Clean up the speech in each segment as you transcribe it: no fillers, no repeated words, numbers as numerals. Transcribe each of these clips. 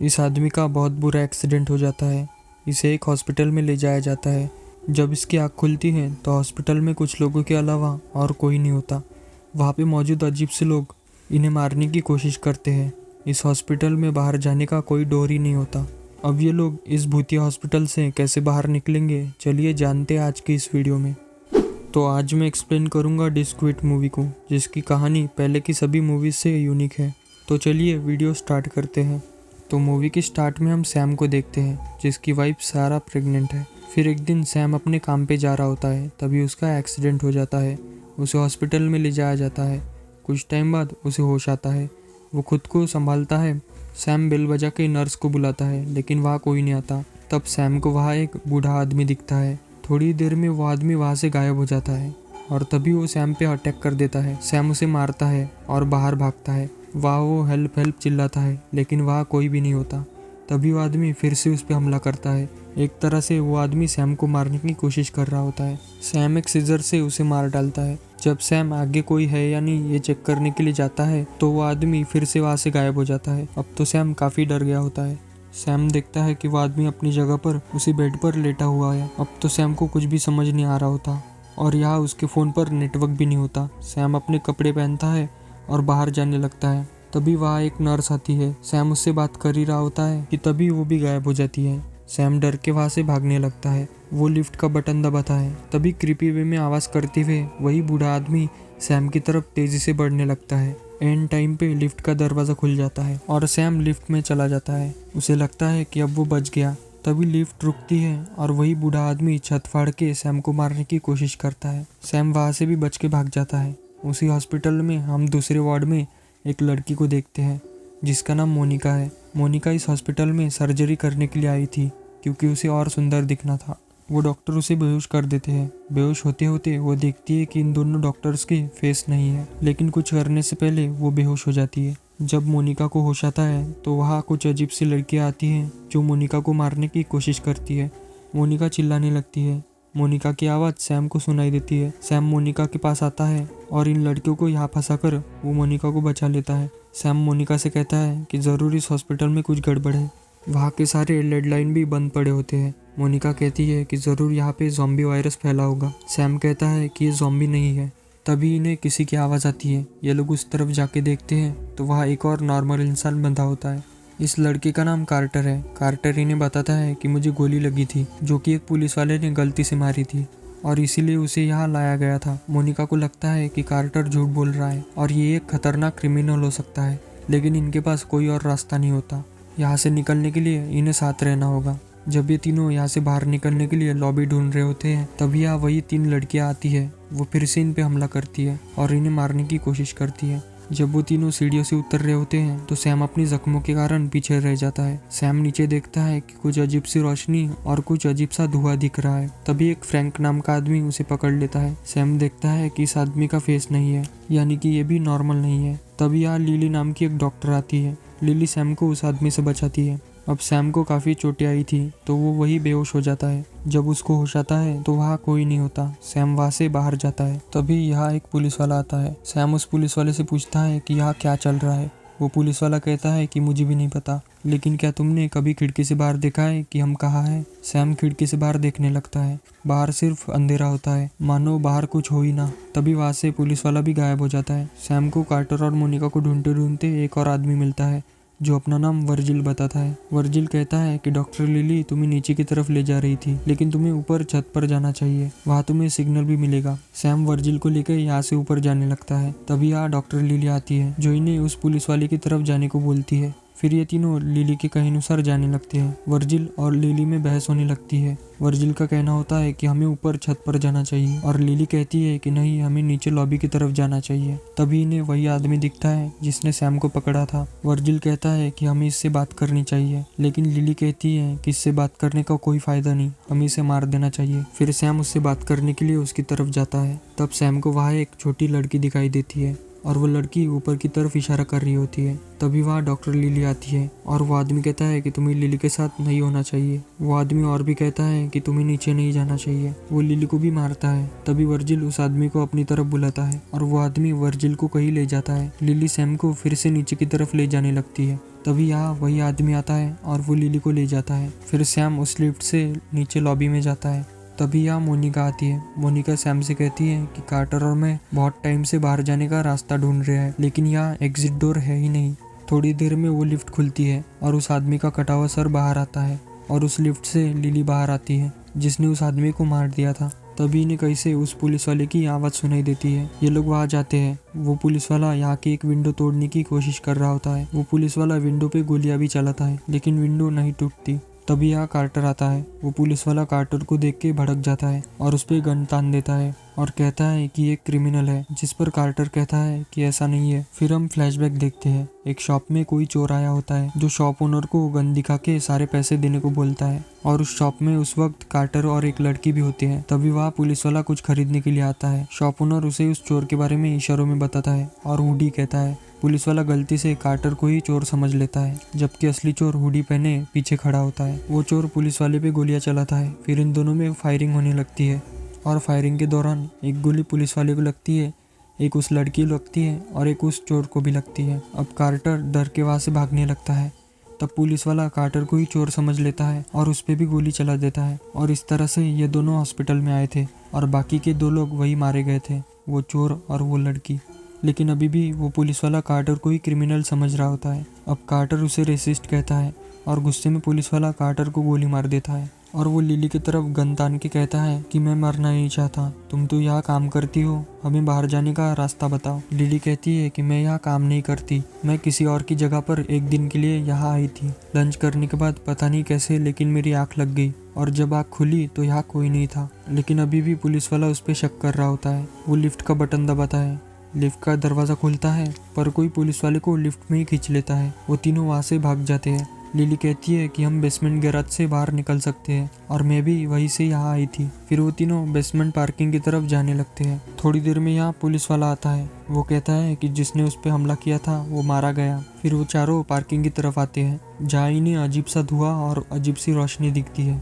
इस आदमी का बहुत बुरा एक्सीडेंट हो जाता है। इसे एक हॉस्पिटल में ले जाया जाता है। जब इसकी आँख खुलती है तो हॉस्पिटल में कुछ लोगों के अलावा और कोई नहीं होता। वहाँ पे मौजूद अजीब से लोग इन्हें मारने की कोशिश करते हैं। इस हॉस्पिटल में बाहर जाने का कोई डोर ही नहीं होता। अब ये लोग इस भूतिया हॉस्पिटल से कैसे बाहर निकलेंगे, चलिए जानते हैं आज की इस वीडियो में। तो आज मैं एक्सप्लेन करूँगा डिस्क्विट मूवी को, जिसकी कहानी पहले की सभी मूवीज़ से यूनिक है। तो चलिए वीडियो स्टार्ट करते हैं। तो मूवी के स्टार्ट में हम सैम को देखते हैं, जिसकी वाइफ सारा प्रेग्नेंट है। फिर एक दिन सैम अपने काम पे जा रहा होता है, तभी उसका एक्सीडेंट हो जाता है। उसे हॉस्पिटल में ले जाया जाता है। कुछ टाइम बाद उसे होश आता है। वो खुद को संभालता है। सैम बेल बजा के नर्स को बुलाता है, लेकिन वहाँ कोई नहीं आता। तब सैम को वहाँ एक बूढ़ा आदमी दिखता है। थोड़ी देर में वो आदमी वहाँ से गायब हो जाता है और तभी वो सैम पे अटैक कर देता है। सैम उसे मारता है और बाहर भागता है। वहाँ वो हेल्प हेल्प चिल्लाता है, लेकिन वहाँ कोई भी नहीं होता। तभी वो आदमी फिर से उस पर हमला करता है। एक तरह से वो आदमी सैम को मारने की कोशिश कर रहा होता है। सैम एक सीजर से उसे मार डालता है। जब सैम आगे कोई है या नहीं ये चेक करने के लिए जाता है तो वो आदमी फिर से वहाँ से गायब हो जाता है। अब तो सैम काफ़ी डर गया होता है। सैम देखता है कि वो आदमी अपनी जगह पर उसी बेड पर लेटा हुआ है। अब तो सैम को कुछ भी समझ नहीं आ रहा होता और यहाँ उसके फ़ोन पर नेटवर्क भी नहीं होता। सैम अपने कपड़े पहनता है और बाहर जाने लगता है। तभी वहाँ एक नर्स आती है। सैम उससे बात कर ही रहा होता है कि तभी वो भी गायब हो जाती है। सैम डर के वहाँ से भागने लगता है। वो लिफ्ट का बटन दबाता है। तभी क्रीपी वे में आवाज़ करते हुए वही बूढ़ा आदमी सैम की तरफ तेज़ी से बढ़ने लगता है। एंड टाइम पे लिफ्ट का दरवाज़ा खुल जाता है और सैम लिफ्ट में चला जाता है। उसे लगता है कि अब वो बच गया। तभी लिफ्ट रुकती है और वही बूढ़ा आदमी छत फाड़ के सैम को मारने की कोशिश करता है। सैम वहाँ से भी बच के भाग जाता है। उसी हॉस्पिटल में हम दूसरे वार्ड में एक लड़की को देखते हैं, जिसका नाम मोनिका है। मोनिका इस हॉस्पिटल में सर्जरी करने के लिए आई थी, क्योंकि उसे और सुंदर दिखना था। वो डॉक्टर उसे बेहोश कर देते हैं। बेहोश होते होते वो देखती है कि इन दोनों डॉक्टर्स के फेस नहीं है, लेकिन कुछ करने से पहले वो बेहोश हो जाती है। जब मोनिका को होश आता है तो वहाँ कुछ अजीब सी लड़कियाँ आती हैं जो मोनिका को मारने की कोशिश करती है। मोनिका चिल्लाने लगती है। मोनिका की आवाज़ सैम को सुनाई देती है। सैम मोनिका के पास आता है और इन लड़कियों को यहाँ फंसाकर वो मोनिका को बचा लेता है। सैम मोनिका से कहता है कि ज़रूर इस हॉस्पिटल में कुछ गड़बड़ है। वहाँ के सारे लेड लाइन भी बंद पड़े होते हैं। मोनिका कहती है कि ज़रूर यहाँ पे ज़ॉम्बी वायरस फैला होगा। सैम कहता है कि ये ज़ॉम्बी नहीं है। तभी इन्हें किसी की आवाज़ आती है। ये लोग उस तरफ जाके देखते हैं तो वहाँ एक और नॉर्मल इंसान बंधा होता है। इस लड़के का नाम कार्टर है। कार्टर इन्हें बताता है कि मुझे गोली लगी थी, जो कि एक पुलिस वाले ने गलती से मारी थी और इसीलिए उसे यहाँ लाया गया था। मोनिका को लगता है कि कार्टर झूठ बोल रहा है और ये एक खतरनाक क्रिमिनल हो सकता है, लेकिन इनके पास कोई और रास्ता नहीं होता। यहाँ से निकलने के लिए इन्हें साथ रहना होगा। जब ये तीनों यहाँ से बाहर निकलने के लिए लॉबी ढूंढ रहे होते हैं, तभी यहाँ वही 3 लड़कियाँ आती है। वो फिर से इन पे हमला करती है और इन्हें मारने की कोशिश करती है। जब वो तीनों सीढ़ियों से उतर रहे होते हैं तो सैम अपनी जख्मों के कारण पीछे रह जाता है। सैम नीचे देखता है कि कुछ अजीब सी रोशनी और कुछ अजीब सा धुआं दिख रहा है। तभी एक फ्रैंक नाम का आदमी उसे पकड़ लेता है। सैम देखता है कि इस आदमी का फेस नहीं है, यानी कि ये भी नॉर्मल नहीं है। तभी यहाँ लिली नाम की एक डॉक्टर आती है। लिली सैम को उस आदमी से बचाती है। अब सैम को काफ़ी चोटें आई थी तो वो वही बेहोश हो जाता है। जब उसको होश आता है तो वहाँ कोई नहीं होता। सैम वहाँ से बाहर जाता है। तभी यहाँ एक पुलिस वाला आता है। सैम उस पुलिस वाले से पूछता है कि यहाँ क्या चल रहा है। वो पुलिस वाला कहता है कि मुझे भी नहीं पता, लेकिन क्या तुमने कभी खिड़की से बाहर देखा है कि हम कहाँ हैं? सैम खिड़की से बाहर देखने लगता है। बाहर सिर्फ अंधेरा होता है, मानो बाहर कुछ हो ही ना। तभी वहाँ से पुलिस वाला भी गायब हो जाता है। सैम को कार्टर और मोनिका को ढूंढते ढूंढते एक और आदमी मिलता है, जो अपना नाम वर्जिल बताता है। वर्जिल कहता है कि डॉक्टर लिली तुम्हें नीचे की तरफ ले जा रही थी, लेकिन तुम्हें ऊपर छत पर जाना चाहिए, वहाँ तुम्हें सिग्नल भी मिलेगा। सैम वर्जिल को लेकर यहाँ से ऊपर जाने लगता है। तभी यहाँ डॉक्टर लिली आती है, जो इन्हें उस पुलिस वाले की तरफ जाने को बोलती है। फिर ये तीनों लिली के कहे अनुसार जाने लगते हैं। वर्जिल और लिली में बहस होने लगती है। वर्जिल का कहना होता है कि हमें ऊपर छत पर जाना चाहिए और लिली कहती है कि नहीं, हमें नीचे लॉबी की तरफ जाना चाहिए। तभी इन्हें वही आदमी दिखता है जिसने सैम को पकड़ा था। वर्जिल कहता है कि हमें इससे बात करनी चाहिए, लेकिन लिली कहती है कि इससे बात करने का कोई फायदा नहीं, हमें इसे मार देना चाहिए। फिर सैम उससे बात करने के लिए उसकी तरफ जाता है। तब सैम को वहाँ एक छोटी लड़की दिखाई देती है और वो लड़की ऊपर की तरफ इशारा कर रही होती है। तभी वहाँ डॉक्टर लिली आती है और वो आदमी कहता है कि तुम्हें लिली के साथ नहीं होना चाहिए। वो आदमी और भी कहता है कि तुम्हें नीचे नहीं जाना चाहिए। वो लिली को भी मारता है। तभी वर्जिल उस आदमी को अपनी तरफ बुलाता है और वो आदमी वर्जिल को कहीं ले जाता है। लिली सैम को फिर से नीचे की तरफ ले जाने लगती है। तभी यहाँ वही आदमी आता है और वो लिली को ले जाता है। फिर सैम उस लिफ्ट से नीचे लॉबी में जाता है। तभी यहाँ मोनिका आती है। मोनिका सैम से कहती है कि कार्टर और मैं बहुत टाइम से बाहर जाने का रास्ता ढूंढ रहे हैं, लेकिन यहाँ एग्जिट डोर है ही नहीं। थोड़ी देर में वो लिफ्ट खुलती है और उस आदमी का कटा हुआ सर बाहर आता है और उस लिफ्ट से लिली बाहर आती है जिसने उस आदमी को मार दिया था। तभी इन्हें कहीं से उस पुलिस वाले की आवाज़ सुनाई देती है। ये लोग वहाँ जाते हैं। वो पुलिस वाला यहाँ की एक विंडो तोड़ने की कोशिश कर रहा होता है। वो पुलिस वाला विंडो पे गोलियां भी चलाता है, लेकिन विंडो नहीं टूटती। तभी यहाँ कार्टर आता है। वो पुलिस वाला कार्टर को देख के भड़क जाता है और उस पर गन तान देता है और कहता है कि ये क्रिमिनल है, जिस पर कार्टर कहता है कि ऐसा नहीं है। फिर हम फ्लैशबैक देखते हैं। एक शॉप में कोई चोर आया होता है जो शॉप ओनर को गन दिखा के सारे पैसे देने को बोलता है, और उस शॉप में उस वक्त कार्टर और एक लड़की भी होती है। तभी वहाँ पुलिस वाला कुछ खरीदने के लिए आता है। शॉप ओनर उसे उस चोर के बारे में इशारों में बताता है और हुडी कहता है। पुलिस वाला गलती से कार्टर को ही चोर समझ लेता है, जबकि असली चोर हुडी पहने पीछे खड़ा होता है। वो चोर पुलिस वाले पे गोलियां चलाता है। फिर इन दोनों में फायरिंग होने लगती है और फायरिंग के दौरान एक गोली पुलिस वाले को लगती है, एक उस लड़की को लगती है और एक उस चोर को भी लगती है। अब कार्टर डर के वहाँ से भागने लगता है। तब पुलिस वाला कार्टर को ही चोर समझ लेता है और उस पर भी गोली चला देता है। और इस तरह से ये दोनों हॉस्पिटल में आए थे और बाकी के 2 लोग वही मारे गए थे, वो चोर और वो लड़की। लेकिन अभी भी वो पुलिस वाला कार्टर को ही क्रिमिनल समझ रहा होता है। अब कार्टर उसे रेसिस्ट कहता है और गुस्से में पुलिस वाला कार्टर को गोली मार देता है। और वो लिली की तरफ गन तान के कहता है कि मैं मरना नहीं चाहता, तुम तो यहाँ काम करती हो, हमें बाहर जाने का रास्ता बताओ। लिली कहती है कि मैं यहाँ काम नहीं करती, मैं किसी और की जगह पर एक दिन के लिए यहाँ आई थी। लंच करने के बाद पता नहीं कैसे लेकिन मेरी आँख लग गई और जब आँख खुली तो यहाँ कोई नहीं था। लेकिन अभी भी पुलिस वाला उस पर शक कर रहा होता है। वो लिफ्ट का बटन दबाता है, लिफ्ट का दरवाज़ा खुलता है, पर कोई पुलिस वाले को लिफ्ट में ही खींच लेता है। वो तीनों वहाँ से भाग जाते हैं। लिली कहती है कि हम बेसमेंट गैराज से बाहर निकल सकते हैं और मैं भी वहीं से यहाँ आई थी। फिर वो तीनों बेसमेंट पार्किंग की तरफ जाने लगते हैं। थोड़ी देर में यहाँ पुलिस वाला आता है। वो कहता है कि जिसने उस पर हमला किया था वो मारा गया। फिर वो चारों पार्किंग की तरफ आते हैं जहाँ इन्हें अजीब सा धुआं और अजीब सी रोशनी दिखती है।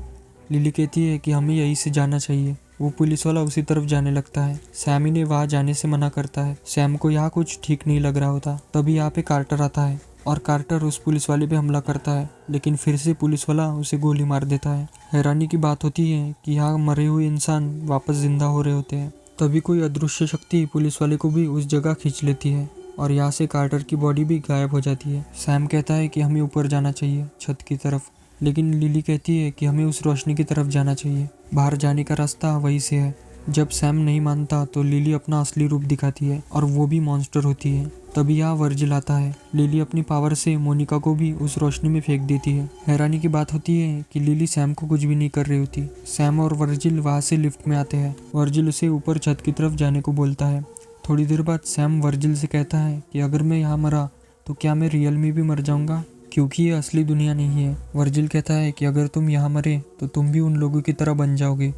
लिली कहती है कि हमें यहीं से जाना चाहिए। वो पुलिस वाला उसी तरफ जाने लगता है। सैम इन्हें वहाँ जाने से मना करता है। सैम को यहाँ कुछ ठीक नहीं लग रहा होता। तभी यहाँ पे कार्टर आता है और कार्टर उस पुलिस वाले पे हमला करता है, लेकिन फिर से पुलिस वाला उसे गोली मार देता है। हैरानी की बात होती है कि यहाँ मरे हुए इंसान वापस जिंदा हो रहे होते हैं। तभी कोई अदृश्य शक्ति पुलिस वाले को भी उस जगह खींच लेती है और यहाँ से कार्टर की बॉडी भी गायब हो जाती है। सैम कहता है कि हमें ऊपर जाना चाहिए, छत की तरफ, लेकिन लिली कहती है कि हमें उस रोशनी की तरफ जाना चाहिए, बाहर जाने का रास्ता वहीं से है। जब सैम नहीं मानता तो लिली अपना असली रूप दिखाती है और वो भी मॉन्स्टर होती है। तभी यहाँ वर्जिल आता है। लिली अपनी पावर से मोनिका को भी उस रोशनी में फेंक देती है। हैरानी की बात होती है कि लिली सैम को कुछ भी नहीं कर रही होती। सैम और वर्जिल वहाँ से लिफ्ट में आते हैं। वर्जिल उसे ऊपर छत की तरफ जाने को बोलता है। थोड़ी देर बाद सैम वर्जिल से कहता है कि अगर मैं यहाँ मरा तो क्या मैं रियल में भी मर जाऊँगा, क्योंकि ये असली दुनिया नहीं है। वर्जिल कहता है कि अगर तुम यहाँ मरे तो तुम भी उन लोगों की तरह बन जाओगे।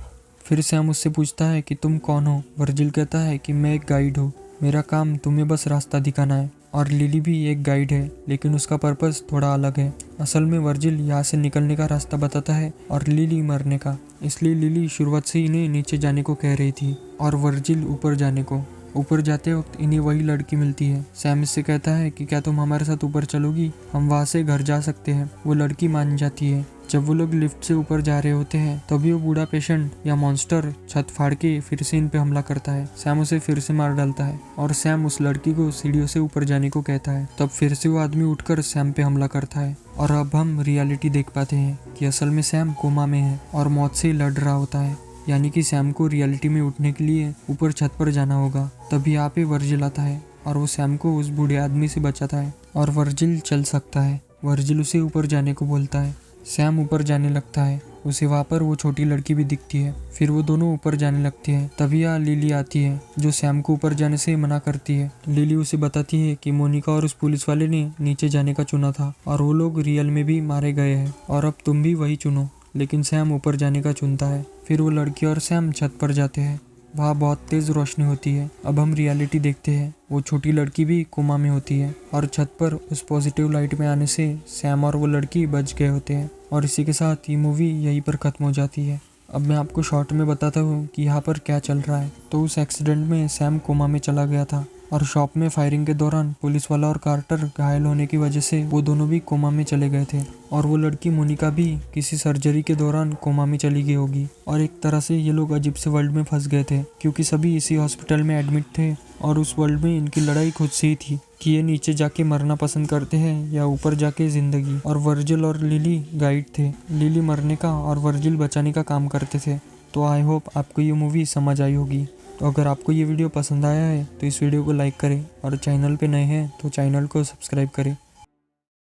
फिर सैम उससे पूछता है कि तुम कौन हो। वर्जिल कहता है कि मैं एक गाइड हूँ, मेरा काम तुम्हें बस रास्ता दिखाना है। और लिली भी एक गाइड है, लेकिन उसका पर्पस थोड़ा अलग है। असल में वर्जिल यहाँ से निकलने का रास्ता बताता है और लिली मरने का। इसलिए लिली शुरुआत से इन्हें नीचे जाने को कह रही थी और वर्जिल ऊपर जाने को। ऊपर जाते वक्त इन्हें वही लड़की मिलती है। सैम इससे कहता है कि क्या तुम हमारे साथ ऊपर चलोगी, हम वहाँ से घर जा सकते हैं। वो लड़की मान जाती है। जब वो लोग लिफ्ट से ऊपर जा रहे होते हैं तभी वो बूढ़ा पेशेंट या मॉन्स्टर छत फाड़ के फिर से इन पे हमला करता है। सैम उसे फिर से मार डालता है और सैम उस लड़की को सीढ़ियों से ऊपर जाने को कहता है। तब फिर से वो आदमी उठकर सैम पे हमला करता है और अब हम रियलिटी देख पाते हैं कि असल में सैम कोमा में है और मौत से लड़ रहा होता है। यानी कि सैम को रियलिटी में उठने के लिए ऊपर छत पर जाना होगा। तभी यहाँ पे वर्जिल आता है और वो सैम को उस बूढ़े आदमी से बचाता है और वर्जिल चल सकता है। वर्जिल उसे ऊपर जाने को बोलता है। सैम ऊपर जाने लगता है। उसे वहाँ पर वो छोटी लड़की भी दिखती है। फिर वो दोनों ऊपर जाने लगते हैं। तभी यहाँ लिली आती है जो सैम को ऊपर जाने से मना करती है। लिली उसे बताती है कि मोनिका और उस पुलिस वाले ने नीचे जाने का चुना था और वो लोग रियल में भी मारे गए हैं और अब तुम भी वही चुनो। लेकिन सैम ऊपर जाने का चुनता है। फिर वो लड़की और सैम छत पर जाते हैं। वहाँ बहुत तेज रोशनी होती है। अब हम रियलिटी देखते हैं। वो छोटी लड़की भी कोमा में होती है और छत पर उस पॉजिटिव लाइट में आने से सैम और वो लड़की बच गए होते हैं। और इसी के साथ ये मूवी यहीं पर ख़त्म हो जाती है। अब मैं आपको शॉर्ट में बताता हूँ कि यहाँ पर क्या चल रहा है। तो उस एक्सीडेंट में सैम कोमा में चला गया था और शॉप में फायरिंग के दौरान पुलिस वाला और कार्टर घायल होने की वजह से वो दोनों भी कोमा में चले गए थे और वो लड़की मोनिका भी किसी सर्जरी के दौरान कोमा में चली गई होगी। और एक तरह से ये लोग अजीब से वर्ल्ड में फंस गए थे क्योंकि सभी इसी हॉस्पिटल में एडमिट थे और उस वर्ल्ड में इनकी लड़ाई खुद से ही थी कि ये नीचे जाके मरना पसंद करते हैं या ऊपर जाके जिंदगी। और वर्जिल और लिली गाइड थे, लिली मरने का और वर्जिल बचाने का काम करते थे। तो आई होप आपको ये मूवी समझ आई होगी। तो अगर आपको ये वीडियो पसंद आया है तो इस वीडियो को लाइक करें और चैनल पे नए हैं तो चैनल को सब्सक्राइब करें।